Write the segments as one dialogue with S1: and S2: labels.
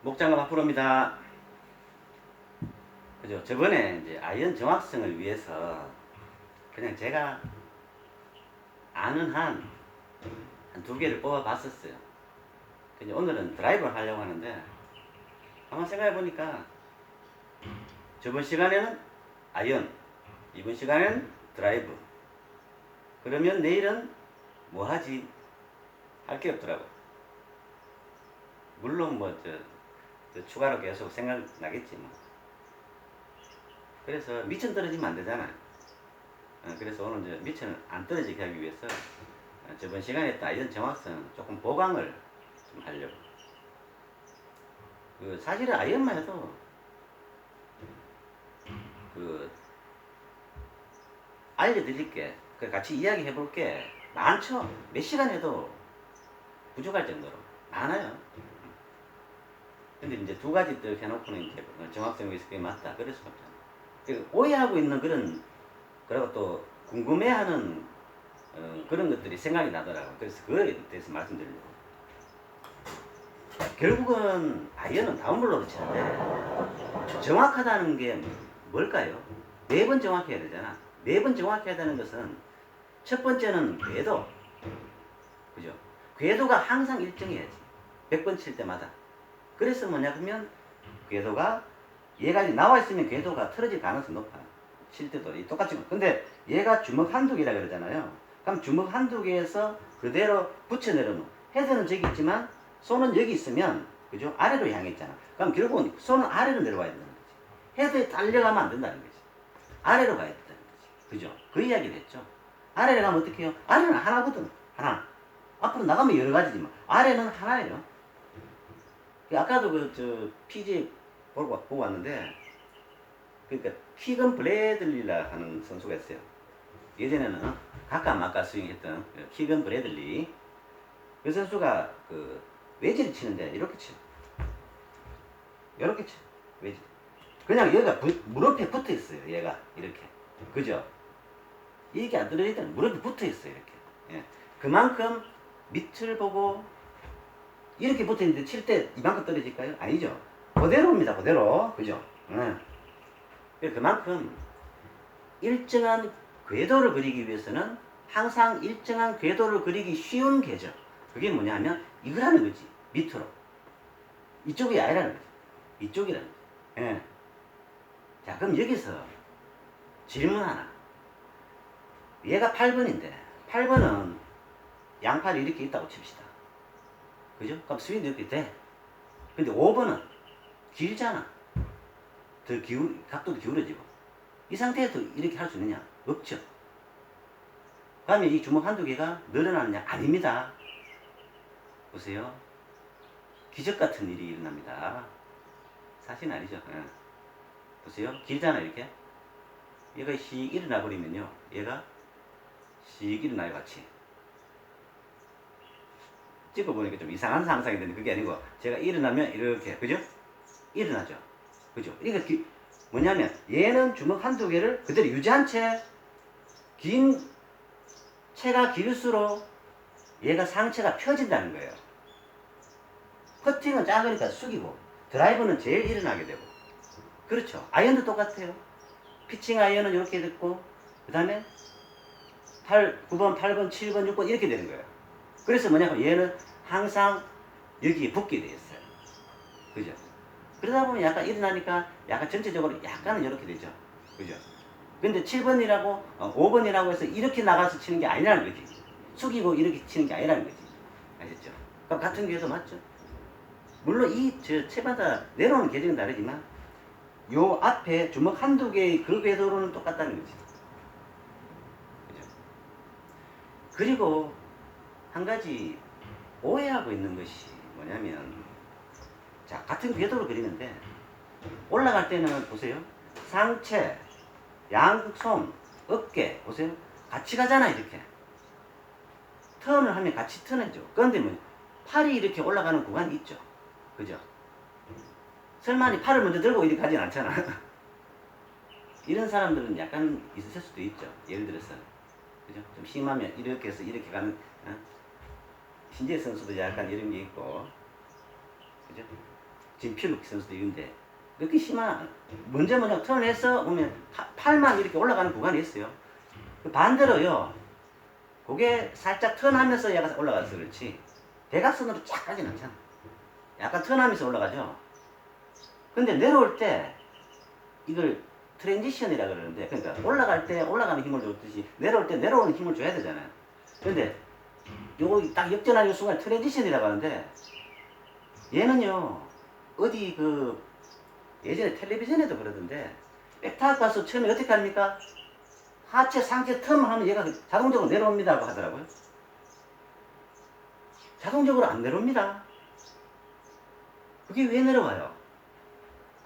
S1: 목장갑 앞으로입니다. 그죠? 저번에 이제 아이언 정확성을 위해서 그냥 제가 아는 한 두 개를 뽑아 봤었어요. 근데 오늘은 드라이브를 하려고 하는데 한번 생각해 보니까 저번 시간에는 아이언, 이번 시간에는 드라이브. 그러면 내일은 뭐 하지? 할 게 없더라고. 물론 뭐 추가로 계속 생각나겠지 뭐. 그래서 미천 떨어지면 안 되잖아. 그래서 오늘 이제 미천을 안 떨어지게 하기 위해서 저번 시간에 했던 아이언 정확성 조금 보강을 좀 하려고. 사실은 아이언만 해도 알려드릴게. 같이 이야기해 볼게. 많죠? 몇 시간 해도 부족할 정도로 많아요. 근데 이제 두 가지 또 해놓고는 이제 정확성이 있을 게 맞다. 그럴 수가 없잖아. 오해하고 있는 그리고 또 궁금해하는 그런 것들이 생각이 나더라고. 그래서 그거에 대해서 말씀드리려고. 결국은 아이언은 다운블로로 치는데 정확하다는 게 뭘까요? 매번 정확해야 되잖아. 매번 정확해야 되는 것은 첫 번째는 궤도. 그죠? 궤도가 항상 일정해야지. 100번 칠 때마다. 그래서 뭐냐 그러면 궤도가 얘가 나와 있으면 궤도가 틀어질 가능성이 높아. 칠 때도 똑같이. 근데 얘가 주먹 한두 개라 그러잖아요. 그럼 주먹 한두 개에서 그대로 붙여 내려놓은. 헤드는 저기 있지만 손은 여기 있으면 그죠? 아래로 향해 있잖아. 그럼 결국은 손은 아래로 내려와야 된다는 거지. 헤드에 딸려가면 안 된다는 거지. 아래로 가야 된다는 거지. 그죠? 그 이야기를 했죠. 아래로 가면 어떻게 해요? 아래는 하나거든. 하나. 앞으로 나가면 여러 가지지만 아래는 하나예요. 아까도 PG 보고 왔는데, 그러니까 키건 브래들리라 하는 선수가 있어요. 예전에는 가까마까 스윙했던 키건 브래들리. 그 선수가 외지를 치는데 이렇게 쳐. 이렇게 쳐. 외지. 그냥 얘가 무릎에 붙어 있어요. 얘가 이렇게. 그죠? 이게 안 떨어지든 무릎에 붙어 있어요. 이렇게. 예. 그만큼 밑을 보고 이렇게 붙어 있는데 칠 때 이만큼 떨어질까요? 아니죠. 그대로입니다. 그대로. 그죠? 그만큼 일정한 궤도를 그리기 위해서는 항상 일정한 궤도를 그리기 쉬운 궤죠. 그게 뭐냐 하면 이거라는 거지. 밑으로. 이쪽이 아니라는 거지. 이쪽이라는 거지. 예. 자, 그럼 여기서 질문 하나. 얘가 8번인데 8번은 양팔이 이렇게 있다고 칩시다. 그죠? 그럼 스윙도 이렇게 돼. 근데 5번은 길잖아. 각도도 기울어지고. 이 상태에서 이렇게 할 수 있느냐? 없죠. 그러면 이 주먹 한두 개가 늘어나느냐? 아닙니다. 보세요. 기적 같은 일이 일어납니다. 사실은 아니죠. 예. 보세요. 길잖아, 이렇게. 얘가 씩 일어나 버리면요. 얘가 씩 일어나요, 같이. 찍어보니까 좀 이상한 상상이 되는데 그게 아니고 제가 일어나면 이렇게, 그죠? 일어나죠. 그죠? 그러니까 뭐냐면 얘는 주먹 한두 개를 그대로 유지한 채 채가 길수록 얘가 상체가 펴진다는 거예요. 퍼팅은 작으니까 숙이고 드라이버는 제일 일어나게 되고. 그렇죠. 아이언도 똑같아요. 피칭 아이언은 이렇게 됐고 그 다음에 9번, 8번, 7번, 6번 이렇게 되는 거예요. 그래서 뭐냐면 얘는 항상 여기에 붙게 돼 있어요. 그죠? 그러다 보면 약간 일어나니까 약간 전체적으로 약간은 이렇게 되죠. 그죠? 근데 7번이라고 5번이라고 해서 이렇게 나가서 치는 게 아니라는 거지. 숙이고 이렇게 치는 게 아니라는 거지. 아셨죠? 그럼 같은 궤도 맞죠? 물론 채마다 내려오는 궤도는 다르지만 요 앞에 주먹 한두 개의 그 궤도로는 똑같다는 거지. 그죠? 그리고 한 가지 오해하고 있는 것이 뭐냐면, 자, 같은 궤도를 그리는데 올라갈 때는 보세요. 상체, 양손, 어깨 보세요. 같이 가잖아. 이렇게 턴을 하면 같이 턴해줘. 그런데 뭐 팔이 이렇게 올라가는 구간이 있죠. 그죠? 설마 팔을 먼저 들고 이렇게 가진 않잖아. 이런 사람들은 약간 있을 수도 있죠. 예를 들어서 그죠? 좀 심하면 이렇게 해서 이렇게 가는 신재 선수도 약간 이런 게 있고, 그죠? 진필룩 선수도 이런데 그렇게 심한 먼저 턴을 해서 보면 팔만 이렇게 올라가는 구간이 있어요. 반대로요. 그게 살짝 턴하면서 얘가 올라가서 그렇지 대각선으로 쫙 가진 않잖아. 약간 턴하면서 올라가죠. 근데 내려올 때 이걸 트랜지션이라 그러는데 그러니까 올라갈 때 올라가는 힘을 줬듯이 내려올 때 내려오는 힘을 줘야 되잖아요. 근데 요거 딱 역전하는 순간 트랜지션이라고 하는데 얘는요 어디 그 예전에 텔레비전에도 그러던데 백타악 가서 처음에 어떻게 합니까? 하체 상체 텀 하면 얘가 자동적으로 내려옵니다고 하더라고요. 자동적으로 안 내려옵니다. 그게 왜 내려와요?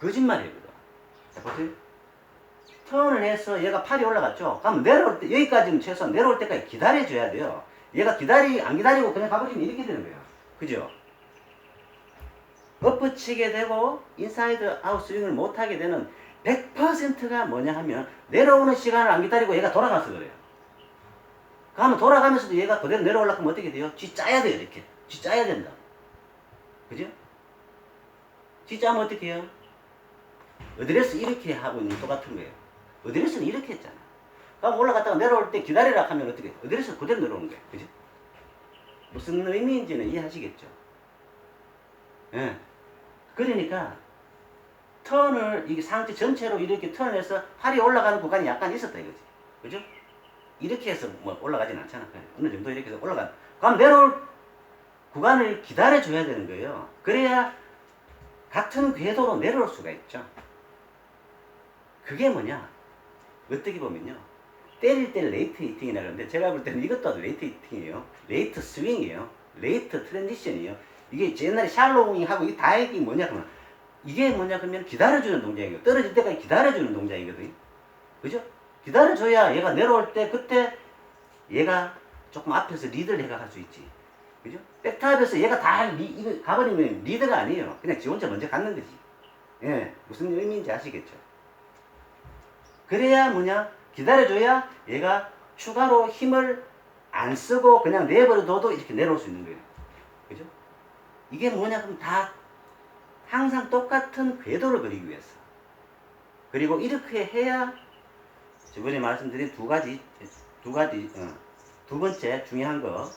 S1: 거짓말이거든. 자, 보세요. 턴을 해서 얘가 팔이 올라갔죠? 그럼 내려올 때, 여기까지는 최소한 내려올 때까지 기다려줘야 돼요. 얘가 안 기다리고 그냥 가버리면 이렇게 되는 거예요. 그죠? 엎어치게 되고, 인사이드 아웃 스윙을 못하게 되는 100%가 뭐냐 하면, 내려오는 시간을 안 기다리고 얘가 돌아가서 그래요. 그러면 돌아가면서도 얘가 그대로 내려오려고 하면 어떻게 돼요? 쥐 짜야 돼요, 이렇게. 쥐 짜야 된다. 그죠? 쥐 짜면 어떻게 해요? 어드레스 이렇게 하고 있는 똑같은 거예요. 어드레스는 이렇게 했잖아. 그럼 올라갔다가 내려올 때 기다리라 하면 어떻게? 어드레스 그대로 내려오는 거예요. 그죠? 무슨 의미인지는 이해하시겠죠? 예. 그러니까, 이게 상체 전체로 이렇게 턴해서 팔이 올라가는 구간이 약간 있었다 이거지. 그죠? 이렇게 해서 뭐 올라가진 않잖아. 어느 정도 이렇게 해서 그럼 내려올 구간을 기다려줘야 되는 거예요. 그래야 같은 궤도로 내려올 수가 있죠. 그게 뭐냐? 어떻게 보면요. 때릴 때 레이트 히팅이라 그러는데 제가 볼 때는 이것도 레이트 히팅이에요. 레이트 스윙이에요. 레이트 트랜지션이에요. 이게 옛날에 샬로잉하고 이게 다 이게 뭐냐 그러면 이게 뭐냐 그러면 기다려주는 동작이에요. 떨어질 때까지 기다려주는 동작이거든요. 그죠? 기다려줘야 얘가 내려올 때 그때 얘가 조금 앞에서 리드를 해가 갈 수 있지. 그죠? 백탑에서 얘가 이거 가버리면 리드가 아니에요. 그냥 지 혼자 먼저 갖는 거지. 예, 무슨 의미인지 아시겠죠? 그래야 뭐냐? 기다려줘야 얘가 추가로 힘을 안 쓰고 그냥 내버려둬도 이렇게 내려올 수 있는 거예요. 그죠? 이게 뭐냐? 그럼 다 항상 똑같은 궤도를 그리기 위해서. 그리고 이렇게 해야 저번에 말씀드린 두 번째 중요한 거.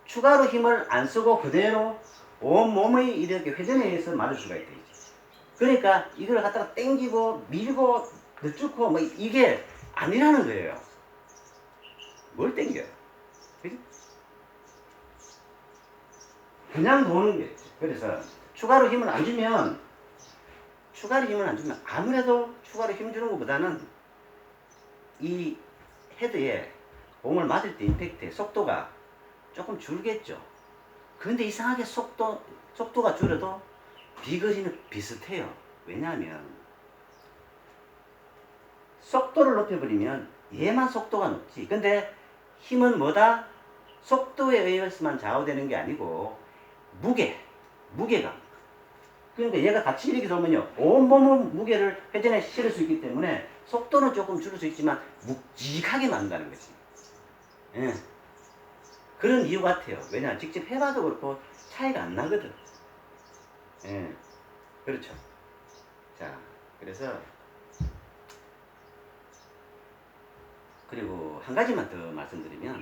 S1: 추가로 힘을 안 쓰고 그대로 온 몸의 이렇게 회전에 의해서 맞을 수가 있다. 그러니까 이걸 갖다가 당기고 밀고 늦추고 뭐 이게 아니라는 거예요. 뭘 당겨요? 그지? 그냥 도는 거예요. 그래서 추가로 힘을 안 주면 아무래도 추가로 힘 주는 것보다는 이 헤드에 공을 맞을 때 임팩트의 속도가 조금 줄겠죠. 그런데 이상하게 속도가 줄어도 비거리는 비슷해요. 왜냐하면 속도를 높여버리면 얘만 속도가 높지. 근데 힘은 뭐다? 속도에 의해서만 좌우되는 게 아니고 무게감. 그러니까 얘가 같이 이렇게 돌면요 온몸의 무게를 회전에 실을 수 있기 때문에 속도는 조금 줄일 수 있지만 묵직하게 만든다는 거지. 예. 그런 이유 같아요. 왜냐 직접 해봐도 그렇고 차이가 안 나거든. 예. 그렇죠. 자, 그래서 그리고 한 가지만 더 말씀드리면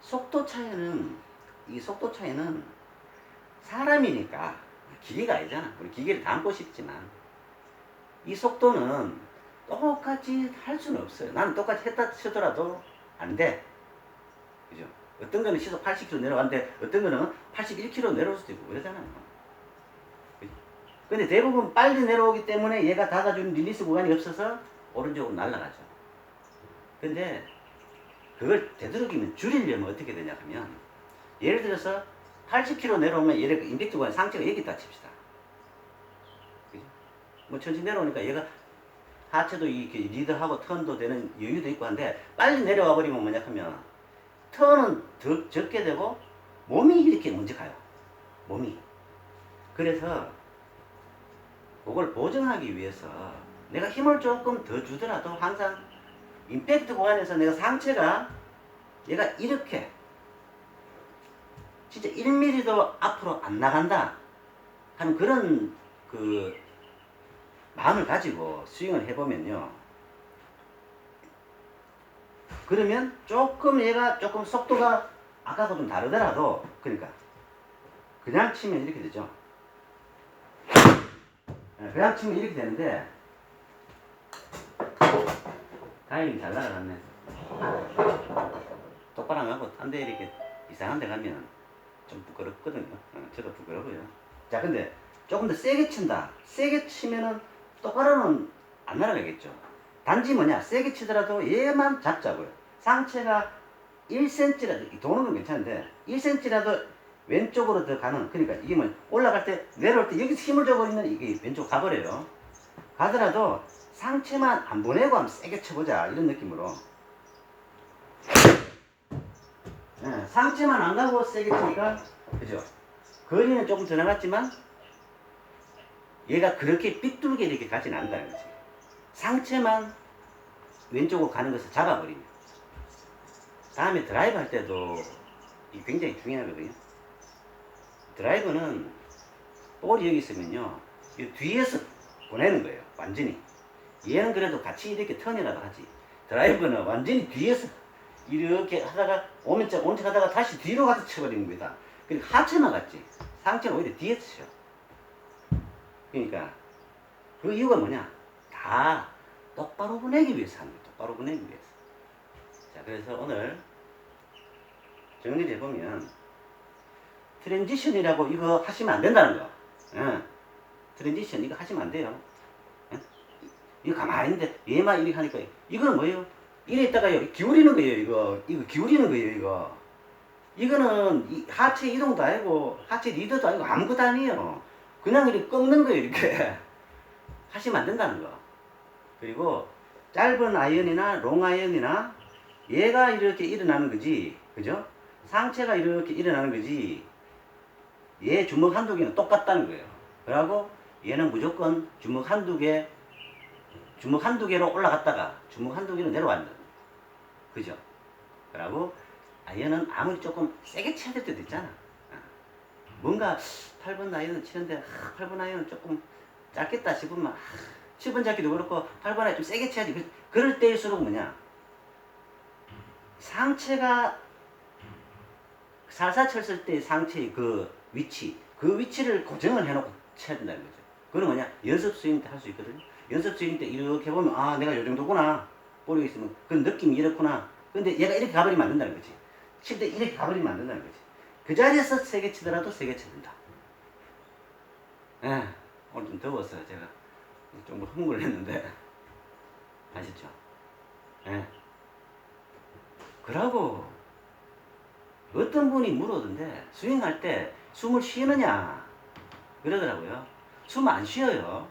S1: 속도 차이는 사람이니까 기계가 아니잖아. 우리 기계를 담고 싶지만 이 속도는 똑같이 할 수는 없어요. 나는 똑같이 했다 치더라도 안 돼. 그죠? 어떤 거는 시속 80km 내려가는데 어떤 거는 81km 내려올 수도 있고 그러잖아요. 그죠? 근데 대부분 빨리 내려오기 때문에 얘가 닫아주는 릴리스 구간이 없어서 오른쪽으로 날아가죠. 근데 그걸 되도록이면 줄이려면 어떻게 되냐 하면 예를 들어서 80km 내려오면 얘를 임팩트 구간 상체가 여기 있다 칩시다. 그죠? 뭐 천천히 내려오니까 얘가 하체도 이렇게 리드하고 턴도 되는 여유도 있고 한데 빨리 내려와 버리면 뭐냐 하면 턴은 더 적게 되고 몸이 이렇게 먼저 가요. 몸이. 그래서 그걸 보정하기 위해서 내가 힘을 조금 더 주더라도 항상 임팩트 구간에서 내가 상체가 얘가 이렇게 진짜 1mm도 앞으로 안 나간다. 하는 그런 그 마음을 가지고 스윙을 해보면요. 그러면 조금 얘가 조금 속도가 아까하고 좀 다르더라도, 그러니까 그냥 치면 이렇게 되죠. 그냥 치면 이렇게 되는데, 다행히 잘 날아갔네. 똑바로 안 가고 딴 데 이렇게 이상한 데 가면 좀 부끄럽거든요. 저도 부끄러워요. 자, 근데 조금 더 세게 친다. 세게 치면은 똑바로는 안 날아가겠죠. 단지 뭐냐, 세게 치더라도 얘만 잡자고요. 상체가 1cm라도, 도는 건 괜찮은데 1cm라도 왼쪽으로 더 가는, 그러니까 이게 뭐 올라갈 때 내려올 때 여기서 힘을 줘버리면 이게 왼쪽 가버려요. 가더라도 상체만 안 보내고 한번 세게 쳐보자, 이런 느낌으로. 네, 상체만 안 가고 세게 치니까, 그죠? 거리는 조금 더 나갔지만 얘가 그렇게 삐뚤게 이렇게 가진 않는다는 거지. 상체만 왼쪽으로 가는 것을 잡아버리면. 다음에 드라이브 할 때도 이게 굉장히 중요하거든요. 드라이브는 볼이 여기 있으면요, 이 뒤에서 보내는 거예요, 완전히. 얘는 그래도 같이 이렇게 턴이라도 하지. 드라이브는 완전히 뒤에서 이렇게 하다가 오면 오른쪽 하다가 다시 뒤로 가서 쳐버리는 거다. 그러니까 하체만 갔지. 상체는 오히려 뒤에서 쳐. 그러니까 그 이유가 뭐냐? 다 똑바로 보내기 위해서 하는 거예요. 똑바로 보내기 위해서. 자, 그래서 오늘 정리를 해보면, 트랜지션이라고 이거 하시면 안 된다는 거. 트랜지션 이거 하시면 안 돼요. 이거 가만히 있는데 얘만 이렇게 하니까, 이거는 뭐예요? 이래 있다가 기울이는 거예요. 이거 기울이는 거예요. 이거는 하체 이동도 아니고 하체 리더도 아니고 아무것도 아니에요. 그냥 이렇게 꺾는 거예요. 이렇게 하시면 안 된다는 거. 그리고 짧은 아이언이나 롱 아이언이나 얘가 이렇게 일어나는 거지, 그죠? 상체가 이렇게 일어나는 거지, 얘 주먹 한두 개는 똑같다는 거예요. 그러고 얘는 무조건 주먹 한두 개로 올라갔다가 주먹 한두 개로 내려간다. 그죠? 그러고 아이언은 아무리 조금 세게 쳐야 될 때도 있잖아. 뭔가 8번 아이언은 치는데 8번 아이언은 조금 짧겠다 싶으면 7번 잡기도 그렇고 8번 아이언 좀 세게 쳐야지. 그럴 때일수록 뭐냐, 상체가 살살 쳤을 때 상체의 그 위치를 고정을 해놓고 쳐야 된다는 거죠. 그건 뭐냐, 연습 스윙 때 할 수 있거든요. 연습 스윙 때 이렇게 보면, 아, 내가 요 정도구나. 볼이 있으면 그 느낌이 이렇구나. 근데 얘가 이렇게 가버리면 안 된다는 거지. 칠 때 이렇게 가버리면 안 된다는 거지. 그 자리에서 세게 치더라도 세게 쳐야 된다. 오늘 좀 더워서 제가 좀 흥분을 했는데 아시죠? 그러고 어떤 분이 물어던데, 스윙할 때 숨을 쉬느냐 그러더라고요. 숨 안 쉬어요.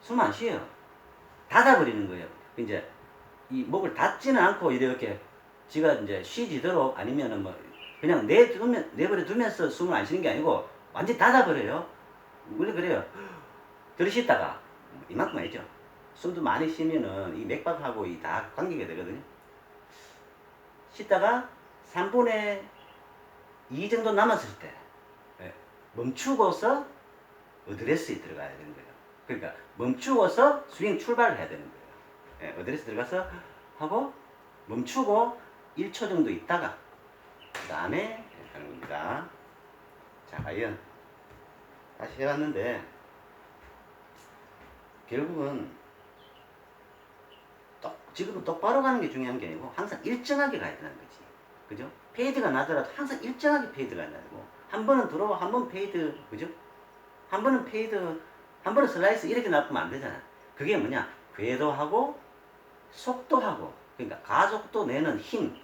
S1: 숨 안 쉬어요. 닫아버리는 거예요. 이제 이 목을 닫지는 않고 이렇게 지가 이제 쉬지도록, 아니면은 뭐 그냥 내버려 두면서 숨을 안 쉬는 게 아니고 완전히 닫아버려요. 원래 그래요. 들으시다가 이만큼 알죠. 숨도 많이 쉬면은 이 맥박하고 이 다 관계가 되거든요. 쉬다가 3분의 2 정도 남았을 때 멈추고서 어드레스에 들어가야 되는 거예요. 그러니까 멈추고서 스윙 출발을 해야 되는 거예요. 어드레스 들어가서 하고 멈추고 1초 정도 있다가 그 다음에 하는 겁니다. 자, 아이언 다시 해봤는데 결국은 지금은 똑바로 가는 게 중요한 게 아니고 항상 일정하게 가야 되는 거지. 그죠? 페이드가 나더라도 항상 일정하게 페이드가 나고, 한 번은 들어와, 한 번 페이드, 그죠? 한 번은 페이드, 한 번은 슬라이스 이렇게 나쁘면 안 되잖아. 그게 뭐냐? 궤도하고 속도하고, 그러니까 가속도 내는 힘,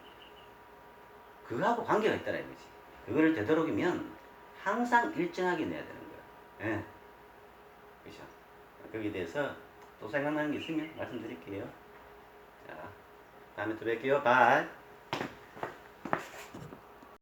S1: 그거하고 관계가 있다는 거지. 그거를 되도록이면 항상 일정하게 내야 되는 거야. 그죠? 거기에 대해서 또 생각나는 게 있으면 말씀드릴게요. 자, 다음에 또 뵐게요. 바이.